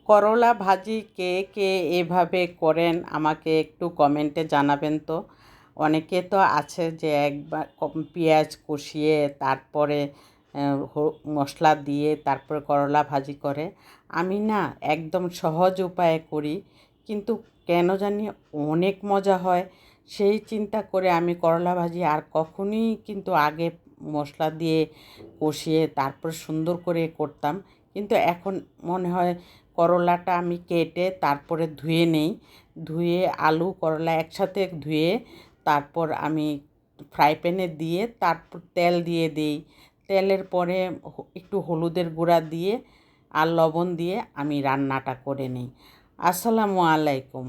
করলা ভাজি কে কে এভাবে করেন আমাকে একটু কমেন্টে জানাবেন তো। অনেকে তো আছে যে একবার পেঁয়াজ কষিয়ে তারপরে মশলা দিয়ে তারপরে করলা ভাজি করে। আমি না একদম সহজ উপায়ে করি, কিন্তু কেন জানি অনেক মজা হয়। সেই চিন্তা করে আমি করলা ভাজি আর কখনোই কিন্তু আগে মশলা দিয়ে কষিয়ে তারপর সুন্দর করে করতাম, কিন্তু এখন মনে হয় করলাটা আমি কেটে তারপরে ধুয়ে নেই। ধুয়ে আলু করলা একসাথে ধুয়ে তারপর আমি ফ্রাই প্যানে দিয়ে তারপর তেল দিয়ে দিই। তেলের পরে একটু হলুদের গুঁড়া দিয়ে আর লবণ দিয়ে আমি রান্নাটা করে নিই। আসসালামু আলাইকুম।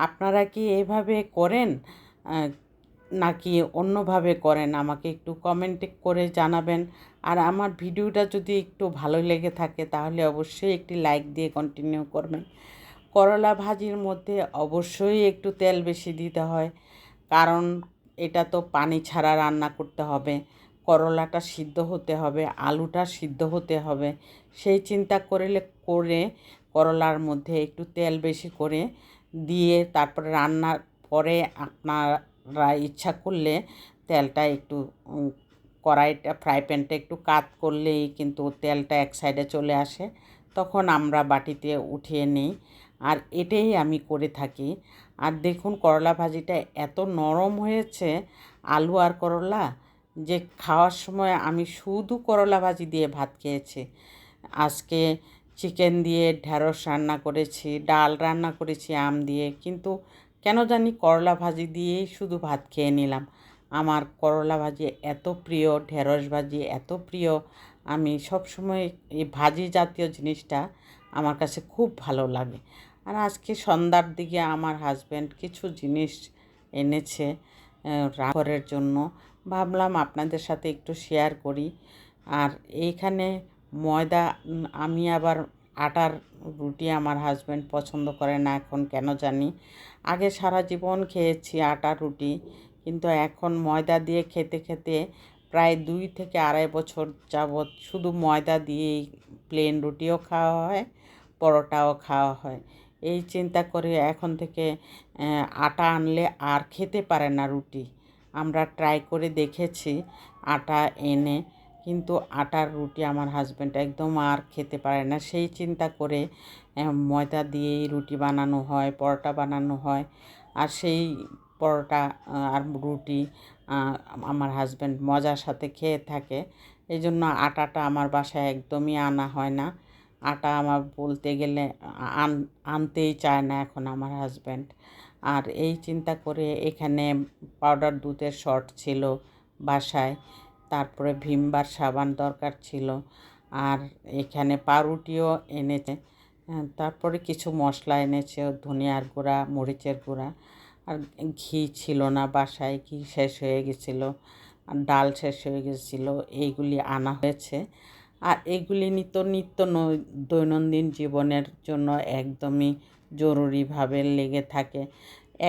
আপনারা কি এভাবে করেন নাকি অন্যভাবে করেন? আমাকে একটু কমেন্টে করে জানাবেন। আর আমার ভিডিওটা যদি একটু ভালো লেগে থাকে তাহলে অবশ্যই একটি লাইক দিয়ে কন্টিনিউ করবেন। করলা ভাজির মধ্যে অবশ্যই একটু তেল বেশি দিতে হয়, কারণ এটা তো পানি ছাড়া রান্না করতে হবে। করলাটা সিদ্ধ হতে হবে, আলুটা সিদ্ধ হতে হবে। সেই চিন্তা করে করলার মধ্যে একটু তেল বেশি করে দিয়ে তারপরে রান্নার পরে আপনারা ইচ্ছা করলে তেলটা একটু কড়াইটা ফ্রাই প্যানটা একটু কাত করলেই কিন্তু তেলটা এক সাইডে চলে আসে, তখন আমরা বাটিতে উঠিয়ে নিই। আর এটাই আমি করে থাকি। আর দেখুন করলা ভাজিটা এত নরম হয়েছে, আলু আর করলা, যে খাওয়ার সময় আমি শুধু করলা ভাজি দিয়ে ভাত খেয়েছি। আজকে চিকেন দিয়ে ঢ্যাঁড়স রান্না করেছি, ডাল রান্না করেছি আম দিয়ে, কিন্তু কেন জানি করলা ভাজি দিয়েই শুধু ভাত খেয়ে নিলাম। আমার করলা ভাজি এত প্রিয়, ঢেঁড়স ভাজি এত প্রিয়, আমি সবসময় এই ভাজি জাতীয় জিনিসটা আমার কাছে খুব ভালো লাগে। আর আজকে সন্ধ্যার দিকে আমার হাজব্যান্ড কিছু জিনিস এনেছে রান্নাঘরের জন্য, ভাবলাম আপনাদের সাথে একটু শেয়ার করি। আর এইখানে ময়দা, আমি আবার আটার রুটি আমার হাজব্যান্ড পছন্দ করে না এখন, কেন জানি। আগে সারা জীবন খেয়েছি আটার রুটি, কিন্তু এখন ময়দা দিয়ে খেতে খেতে প্রায় 2 থেকে 2.5 বছর যাবৎ শুধু ময়দা দিয়েই প্লেন রুটিও খাওয়া হয়, পরোটাও খাওয়া হয়। এই চিন্তা করে এখন থেকে আটা আনলে আর খেতে পারে না রুটি। আমরা ট্রাই করে দেখেছি আটা এনে, কিন্তু আটার রুটি আমার হাজব্যান্ড একদম আর খেতে পারে না। সেই চিন্তা করে ময়দা দিয়েই রুটি বানানো হয়, পরোটা বানানো হয়। আর সেই পরোটা আর রুটি আমার হাজব্যান্ড মজার সাথে খেয়ে থাকে। এই জন্য আটাটা আমার বাসায় একদমই আনা হয় না। আটা আমার বলতে গেলে আনতেই চায় না এখন আমার হাজব্যান্ড। আর এই চিন্তা করে এখানে পাউডার দুধের শর্ট ছিল বাসায়, তারপরে ভিমবার সাবান দরকার ছিল, আর এখানে পাউরুটিও এনেছে। তারপরে কিছু মশলা এনেছে, ধনিয়ার গুঁড়া, মরিচের গুঁড়া। আর ঘি ছিল না বাসায়, ঘি শেষ হয়ে গেছিলো, আর ডাল শেষ হয়ে গেছিলো, এইগুলি আনা হয়েছে। আর এগুলি নিত্য দৈনন্দিন জীবনের জন্য একদমই জরুরিভাবে লেগে থাকে।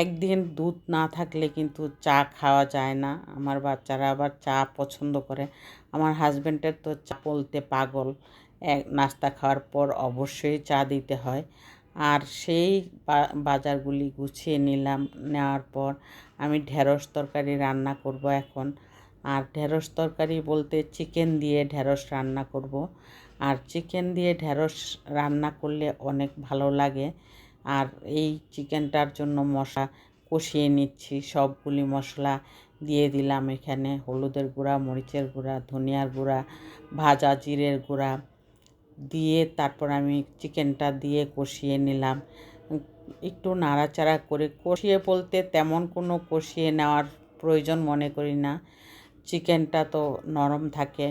একদিন দুধ না থাকলে কিন্তু চা খাওয়া যায় না। আমার বাচ্চারা আবার চা পছন্দ করে। আমার হাজব্যান্ডের তো চা বলতে পাগল, নাস্তা খাওয়ার পর অবশ্যই চা দিতে হয়। আর সেই বাজারগুলি গুছিয়ে নিলাম, নেওয়ার পর আমি ঢেঁড়স তরকারি রান্না করব এখন। আর ঢেঁড়স তরকারি বলতে চিকেন দিয়ে ঢেঁড়স রান্না করব। আর চিকেন দিয়ে ঢেঁড়স রান্না করলে অনেক ভালো লাগে। আর এই চিকেনটার জন্য মশলা কষিয়ে নিচ্ছি, সবগুলি মশলা দিয়ে দিলাম এখানে, হলুদের গুঁড়া, মরিচের গুঁড়া, ধনিয়ার গুঁড়া, ভাজা জিরের গুঁড়া দিয়ে তারপর আমি চিকেনটা দিয়ে কষিয়ে নিলাম। একটু নাড়াচাড়া করে, কষিয়ে বলতে তেমন কোনো কষিয়ে নেওয়ার প্রয়োজন মনে করি না। চিকেনটা তো নরম থাকে,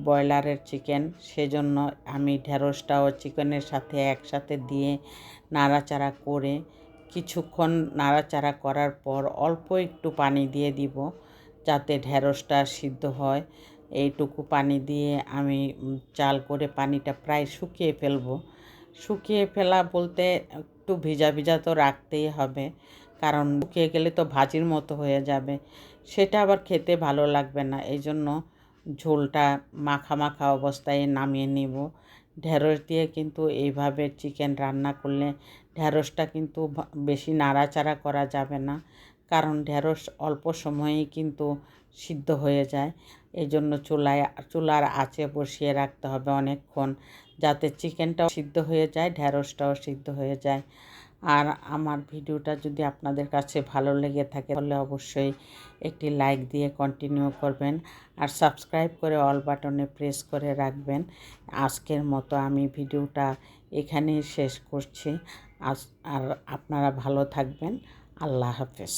ব্রয়লারের চিকেন, সেজন্য আমি ঢেঁড়সটাও চিকেনের সাথে একসাথে দিয়ে নাড়াচাড়া করে কিছুক্ষণ নাড়াচাড়া করার পর অল্প একটু পানি দিয়ে দিব যাতে ঢেঁড়সটা সিদ্ধ হয়। এইটুকু পানি দিয়ে আমি চাল করে পানিটা প্রায় শুকিয়ে ফেলবো। শুকিয়ে ফেলা বলতে একটু ভিজা ভিজা তো রাখতেই হবে, কারণ শুকিয়ে গেলে তো ভাজির মতো হয়ে যাবে, সেটা আবার খেতে ভালো লাগবে না। এই জন্য ঝোলটা মাখা মাখা অবস্থায় নামিয়ে নিব। ঢেঁড়স দিয়ে কিন্তু এইভাবে চিকেন রান্না করলে ঢেঁড়সটা কিন্তু বেশি নাড়াচাড়া করা যাবে না, কারণ ঢেঁড়স অল্প সময়েই কিন্তু সিদ্ধ হয়ে যায়। এই জন্য চুলার আঁচে বসিয়ে রাখতে হবে অনেকক্ষণ, যাতে চিকেনটাও সিদ্ধ হয়ে যায়, ঢেঁড়সটাও সিদ্ধ হয়ে যায়। আর আমার ভিডিওটা যদি আপনাদের কাছে ভালো লেগে থাকে তাহলে অবশ্যই একটি লাইক দিয়ে কন্টিনিউ করবেন, আর সাবস্ক্রাইব করে অল বাটনে প্রেস করে রাখবেন। আজকের মতো আমি ভিডিওটা এখানেই শেষ করছি। আর আপনারা ভালো থাকবেন। আল্লাহ হাফেজ।